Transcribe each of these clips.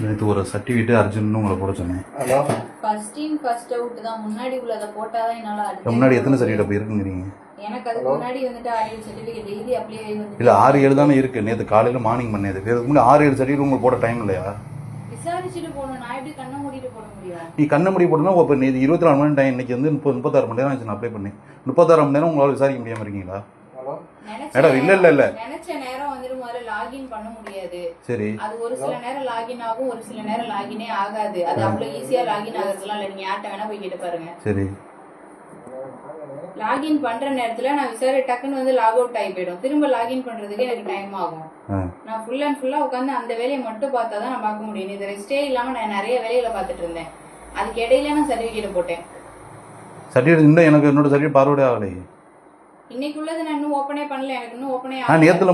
நேற்று ஒரு சர்டிஃபிகேட் அர்ஜென்ட்னு உங்களை போட சொன்னேன். Hello, first in first out தான். முன்னாடி உள்ளதை போட்டாதான் என்னால முன்னாடி எத்தனை சர்டிஃபிகேட் அப்போ இருக்குங்கிறீங்க? எனக்கு அதுக்கு முன்னாடி வந்துட்டு 6 சர்டிஃபிகேட் டெய்லி அப்ளை வந்து இல்லை 6-7 தானே இருக்குது. நேற்று காலையில் மார்னிங் பண்ணேது. இதுக்கு முன்னாடி 6-7 சர்டிஃபிகேட் உங்களுக்கு போட டைம் இல்லையா? விசாரிச்சுட்டு போகணும். நான் எப்படி கண்ணை மூடிட்டு போட முடியும்? நீ கண்ணை மூடி போட்டோன்னா இப்போ நேற்று 24 மணி டைம், இன்னைக்கு வந்து 36 மணி நேரம் ஆச்சு நான் அப்ளை பண்ணி. 36 மணி நேரம் உங்களால் விசாரிக்க முடியாமல் இருக்கீங்களா? ஹலோ, மேடம் இல்லை நினைச்ச நேரம் வந்துட்டு முதல்ல லாகின் பண்ண முடியாது. சரி, அது ஒரு சில நேரம் லாகின் ஆகும், ஒரு சில நேரம் லாகினே ஆகாது. அது அவ்வளவு ஈஸியா லாகின் ஆகுறதுலாம் இல்லை. நீங்க யார்கிட்ட வேணா போய் கேட்டு பாருங்க. சரி. லாகின் பண்ற நேரத்துல நான் விசாரி டக்குன்னு வந்து லாக் அவுட் ஆகி போயிடும். திரும்ப லாகின் பண்றதுக்கு எனக்கு டைம் ஆகும். நான் ஃபுல் அண்ட் ஃபுல்லா உட்காந்து அந்த வேலையை மட்டும் பார்த்தா தான் நான் பார்க்க முடியும். இது ரெஸ்டே இல்லாம நான் நிறைய வேலைகளை பார்த்துட்டு இருந்தேன். அதுக்கு இடையில நான் சர்டிஃபிகேட் போட்டேன். சர்டிஃபிகேட் இந்த எனக்கு என்னோட சர்டிஃபிகேட் பார்வையே ஆகலை. இன்னைக்குள்ளது நான் இன்னும் ஓப்பனே பண்ணல. எனக்கு இன்னும் ஓப்பனே நேற்று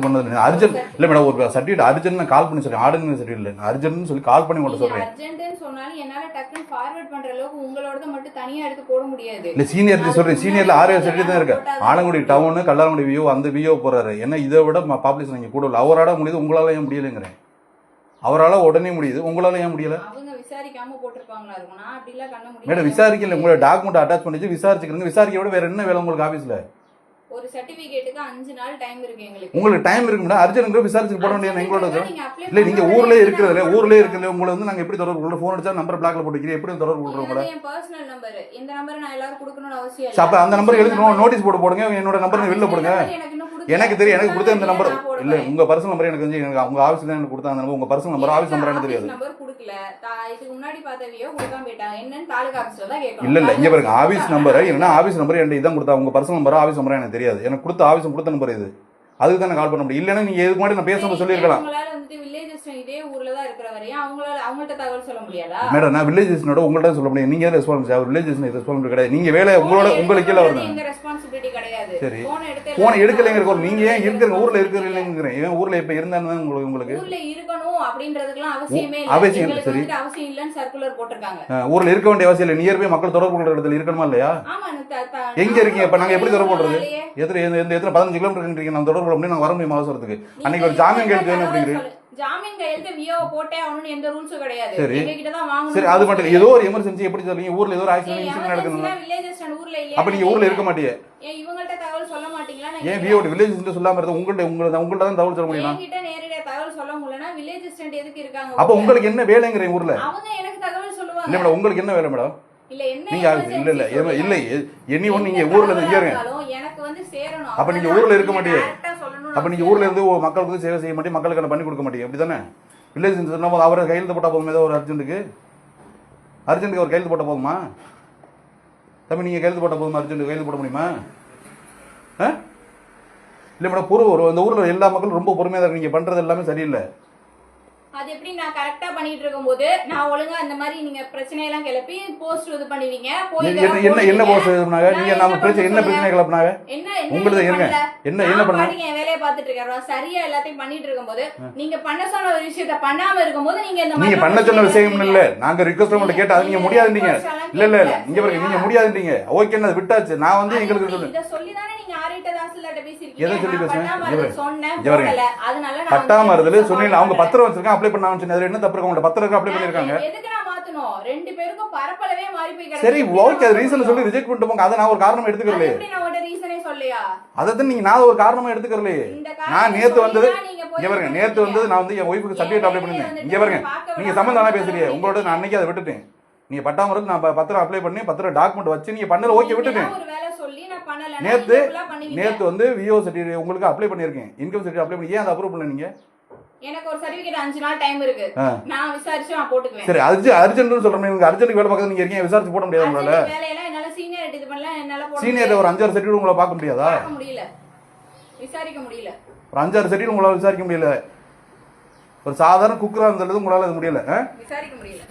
பண்ணது அர்ஜென்ட் இல்லை மேடம். ஒரு சர்டிஃபிகேட் அர்ஜென்ட் நான் கால் பண்ணி சொல்றேன். ஆர்டர் சர்டிஃபிகேட் இல்லை, அர்ஜென்ட்னு சொல்லி கால் பண்ணி மட்டும் சொல்றேன். அர்ஜென்ட்னு சொன்னாலும் என்னால டக்குன்னு ஃபார்வர்ட் பண்ற அளவுக்கு உங்களோட மட்டும் தனியா எடுத்து போட முடியாது. இல்லை சீனியர்ட்டி சொல்றேன். சீனியர்ல 6-7 சர்டிஃபிகேட் தான் இருக்கு. ஆலங்குடி டவுனு, கல்லாங்குடி வியோ, அந்த வியோ போறாரு. ஏன்னா இதை விட பாப்புலேஷன் இங்கே கூட இல்லை. அவராட முடியுது, உங்களால ஏன் முடியலைங்கிறேன். அவரால் உடனே முடியுது, உங்களால ஏன் முடியல? அவங்க விசாரிக்காம போட்டிருப்பாங்களா இருக்கும். நான் அப்படிலாம் கண்ண முடியும். மேடம் விசாரிக்கல, உங்களோட டாக்குமெண்ட் அட்டாச் பண்ணிச்சு விசாரிச்சுக்கிறீங்க. விசாரிக்க விட வேற என்ன வேலை உங்களுக்கு ஆஃபீஸில்? ஒரு சர்டிபிகேட்டுக்கு 5 நாள் டைம் இருக்கு எங்களுக்கு. உங்களுக்கு டைம் இருக்குன்னா அர்ஜென்ட் விசாரிச்சு போட வேண்டியது எங்களோட. இல்லை நீங்க ஊர்லேயே இருக்கிறதுல உங்களை வந்து நாங்கள் எப்படி தொடர்பு கொள்றோம்? ஃபோன் அடிச்சா நம்பர் பிளாக்ல போட்டுக்கிறீங்க, எப்படி தொடர்பு கொள்றோம் உங்களை? என் பர்சனல் நம்பர். இந்த நம்பர் நான் எல்லாரும் கொடுக்கணும்னு அவசியம் இல்லை. அப்போ அந்த நம்பர் எழுதி நோட்டீஸ் போட்டு போடுங்க. என்னோட நம்பர் வெளில போடுங்க. எனக்கு தெரியும், எனக்கு கொடுத்த இந்த நம்பர் இல்லை. உங்க பர்சனல் நம்பர் எனக்கு வந்து உங்க ஆஃபீஸ்ல எனக்கு கொடுத்த அந்த நம்பர் உங்க பர்சனல் நம்பர், ஆஃபீஸ் நம்பர் எனக்கு தெரியாது. நம்பர் கொடுக்கல. இதுக்கு முன்னாடி பார்த்தவியோ கொடுக்காம போயிட்டாங்க. என்னன்னு தாலுகா ஆஃபீஸ்ல தான் கேட்கணும். இல்ல இங்க பாருங்க, ஆஃபீஸ் நம்பர் என்ன, ஆஃபீஸ் நம்பர் என்கிட்ட இதான் கொடுத்தா. உங்க பர்சனல் நம்பர் ஆஃபீஸ் நம்பர் எனக்கு தெரியாது. எனக்கு கொடுத்த ஆஃபீஸ் கொடுத்த நம்பர் இது. அதுக்கு தான் கால் பண்ண முடியும். இல்லைன்னா நீங்க எதுக்கு முன்னாடி நான் பேசணும் சொல்லியிருக்கலாம். உங்களால வந்துட்டு வில்லேஜஸ் இதே ஊர்ல தான் இருக்கிற வரையும் அவங்கள்ட்ட தகவல் சொல்ல முடியாதா? மேடம் நான் வில்லேஜஸ்னோட உங்கள்ட்ட சொல்ல முடியும். நீங்க ரெஸ்பான்சிபிலிட்டி, அவர் வில்லேஜஸ் ரெஸ்பான்சிபிலிட்டி கிடையாது. நீங்க வேலை உங்களுக்கு கீழே வருது. எங்க ரெஸ்பான்சிபிலிட்டி கிடையாது. சரி, போன் எடுக்கலைங்கிற நீங்க ஏன் இருக்கிற ஊர்ல இருக்கிறீங்கிறேன். இவன் ஊர்ல இப்ப இருந்தானே உங்களுக்கு ஊர்ல இருக்கணும் அப்படின்றதுக்குலாம் அவசியமே இல்லை. அவசியம் இல்லை. சரி, அவசியம் இல்லன்னு சர்க்குலர் போட்டிருக்காங்க. ஊர்ல இருக்க வேண்டிய அவசியம் இல்லை. நியர்பை மக்கள் தொடர்பு கொள்ற இடத்துல இருக்கணுமா இல்லையா? ஆமா. எங்க இருக்கீங்க இப்ப? நாங்க எப்படி தொடர்பு கொள்றது? எத்தனை 15 கிலோமீட்டர் நம்ம தொடர்பு கொள்ள முடியும். நாங்க வர முடியும் அவசரத்துக்கு. அன்னைக்கு ஒரு ஜாமீன் கையெழுத்து வேணும் அப்படிங்கிறீங்க. ஜாமீன் கையெழுத்து வியோ போட்டே ஆகணும்னு எந்த ரூல்ஸும் கிடையாது. சரி, எங்ககிட்ட தான் வாங்கணும். சரி, அது மட்டும் ஏதோ ஒரு எமர்ஜென்சி எப்படி சொல்றீங்க? ஊர்ல ஏதோ ஒரு ஆக்சிடென்ட் நடக்குதுன்னா வில்லேஜஸ் ஊர்ல இல்லையா? அப்ப நீங்க ஊர்ல இருக்க மாட்டீங்க. ஏன் இவங்கள்ட்ட தகவல் சொல்ல மாட்டீங்களா? ஏன் வியோ வில்லேஜ் சொல்லாம இருந்தா உங்கள்ட்ட தான் தகவல் சொல்ல முடியும். என்கிட்ட நேரடியா தகவல் சொல்ல முடியலனா வில்லேஜ் அசிஸ்டன்ட் எதுக்கு இருக்காங்க? அப்ப உங்களுக்கு என்ன வேலைங்கற ஊர்ல? அவங்க எனக்கு தகவல் சொல்லுவாங்க. இல்ல மேடம், உங்களுக்கு என்ன வேலை மேடம்? இல்ல என்ன நீங்க இல்ல எனி ஒன் நீங்க ஊர்ல இருந்து இங்க இருங்க. எனக்கு வந்து சேரணும். அப்ப நீங்க ஊர்ல இருக்க மாட்டீங்க. அப்ப நீங்க ஊர்ல இருந்து மக்களுக்கு வந்து சேவை செய்ய மாட்டீங்க, மக்களுக்கு பண்ணி கொடுக்க மாட்டீங்க. அப்படிதானே? வில்லேஜ் சொன்னா அவரை கையெழுத்து போட்டா போதுமா? ஏதோ ஒரு அர்ஜென்ட்டுக்கு ஒரு கையெழுத்து போட்டா போதுமா? தம்பி நீங்க கையெழுத்து போட்டா போதுமா? அர்ஜென்ட் கையெழுத்து போட முடியுமா? இல்லை மேடம், அந்த ஊர்ல எல்லா மக்களும் ரொம்ப பொறுமையா தான். நீங்க பண்றது எல்லாமே சரியில்லை. அது எப்படி நான் கரெக்டா பண்ணிட்டு இருக்கும்போது நான் ஒழுங்கா அந்த மாதிரி நீங்க பிரச்சனை எல்லாம் கிளப்பி போஸ்ட் இது பண்ணுவீங்க. என்ன போஸ்ட் பண்ணாங்க? நீங்க நம்ம என்ன பிரச்சனை கிளப்பினாங்க? உங்களுக்கு என்ன பண்ணாங்க? நீங்க வேலையை பார்த்துட்டு இருக்கறோம். சரியா எல்லாத்தையும் பண்ணிட்டு இருக்கும்போது நீங்க பண்ண சொன்ன ஒரு விஷயத்தை பண்ணாம இருக்கும்போது நீங்க பண்ண சொன்ன விஷயம் இல்ல. நாங்க ரிக்வெஸ்ட் உங்கள்ட்ட கேட்டா நீங்க முடியாதுன்றீங்க. இல்ல இங்க பாருங்க, நீங்க முடியாதுன்றீங்க. ஓகே, அது விட்டாச்சு. நான் வந்து எங்களுக்கு இத சொல்லி தானே நீங்க ஆரிட்ட தாசில்தார்ட்ட பேசிருக்கீங்க. எதை சொல்லி பேசுறேன்? சொன்னேன் போடல. அதனால நான் கட்டாம இருந்தது சொன்னீங்க. அவங்க பத்திரம் வச்சிருக்காங்க, அப்ளை பண்ணாம சொன்னது என்ன தப்பு இருக்கு? அவங்க பத்திரம் அப்ளை பண்ணிருக்காங்க. எதுக்கு நான் மாத்தணும்? ரெண்டு பேருக்கும் பரப்பளவே மாறி போய் கிடக்கு. சரி ஓகே, அது ரீசன் சொல்லி ரிஜெக்ட் பண்ணிட்டு போங்க. அத நான் ஒரு காரணமா எடுத்துக்கறல. எப்படி நான் ஒரு ரீசனே சொல்லையா? அததான் நீங்க நான் ஒரு காரணமா எடுத்துக்கறல. நான் நேத்து வந்தது இங்க பாருங்க, நேத்து வந்தது நான் வந்து என் ஒய்ஃபுக்கு சர்டிஃபிகேட் அப்ளை பண்ணிருந்தேன். இங்க பாருங்க, நீங்க சம்பந்தமா பேசுறீங்க. உங்களோட நான் அன்னைக்கு அதை விட்டுட்டேன். நீங்க பட்டாமருக்கு நான் பத்திரம் அப்ளை பண்ணி பத்திரம் டாக்குமெண்ட் வச்சு நீங்க பண்ணல. ஓகே விட்டுட்டேன். ஒரு வேளை சொல்லி நான் பண்ணல. நேத்து வந்து விஓ சர்டிஃபிகேட் உங்களுக்கு அப்ளை பண்ணிருக்கேன். இன்கம் சர்டிஃபிகேட் அப்ளை பண்ணி ஏன் அதை அப்ரூவ் பண்ணல நீங்க? எனக்கு ஒரு சர்டிஃபிகேட் 5 நாள் டைம் இருக்கு. நான் விசாரிச்சு நான் போட்டுக்குவேன். சரி, அர்ஜென்ட்னு சொல்றேன். நீங்க அர்ஜென்ட் வேலை பார்க்க நீங்க இருக்கீங்க, விசாரிச்சு போட முடியாது உங்களால? வேலையெல்லாம் என்னால சீனியர் இது பண்ணலாம். என்னால போட சீனியர் ஒரு 5-6 சர்டிஃபிகேட் உங்களால பார்க்க முடியாதா? பார்க்க முடியல, விசாரிக்க முடியல. ஒரு 5-6 சர்டிஃபிகேட் உங்களால விசாரிக்க முடியல. ஒரு சாதாரண குக்கரா இருந்தது உங்களால அது முடியல. விசாரிக்க முடியல.